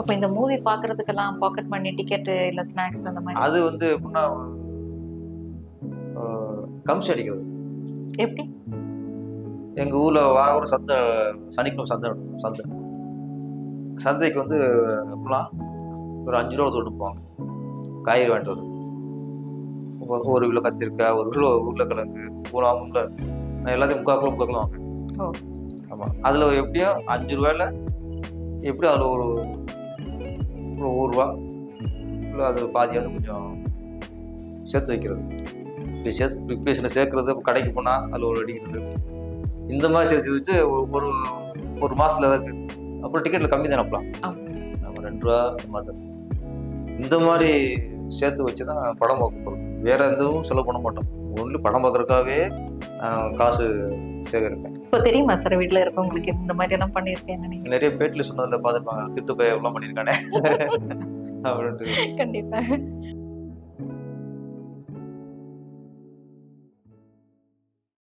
அப்ப இந்த movie பாக்குறதுக்கெல்லாம் pocket money, ticket இல்ல ஸ்நாக்ஸ் அந்த மாதிரி அது வந்து எப்படின்னா கம்ஸ் அடிக்கிறது. எப்படி? எங்க ஊர்ல வார வாரம் சந்தை, சனிக்கிழமை சந்தை சந்தைக்கு வந்து எப்படிலாம் ஒரு 5 ரூபா தொட்டு போவாங்க. காய்கறி வாங்கிட்டு வரும். 1 கிலோ கத்திரிக்காய், 1 கிலோ உருளைக்கிழங்கு, வாங்கும்ல, எல்லாத்தையும் 3/4 கிலோ வாங்க. ஆமா, அதுல எப்படியும் 5 ரூபாயில எப்படியும் அதுல ஒரு 1 ரூபா இல்லை அது பாதியாவது கொஞ்சம் சேர்த்து வைக்கிறது. இப்படி ப்ரிப்ரேஷனை சேர்க்கறது, கடைக்கு போனால் அதில் ஒரு அடிக்கிறது, இந்த மாதிரி சேர்த்து வச்சு ஒரு மாதத்தில் ஏதாவது. அப்புறம் டிக்கெட்டில் கம்மி தானே அப்பலாம், நம்ம 2 ரூபா இந்த மாதிரி தான். இந்த மாதிரி சேர்த்து வச்சு தான் படம் பார்க்க போகிறது. வேற எதுவும் செலவு பண்ண மாட்டோம். ஒன்லி படம் பார்க்குறதுக்காகவே காசு சேகரிப்பேன். இப்போ தெரியுமா சார் வீட்டில் இருக்கவங்களுக்கு இந்த மாதிரி எல்லாம் பண்ணியிருக்கேன்? நீங்கள் நிறைய பேட்டில் சொன்னதில் பார்த்துருப்பாங்க, திட்டு போய் எவ்வளோ பண்ணியிருக்கானே அப்படின்ட்டு. கண்டிப்பா.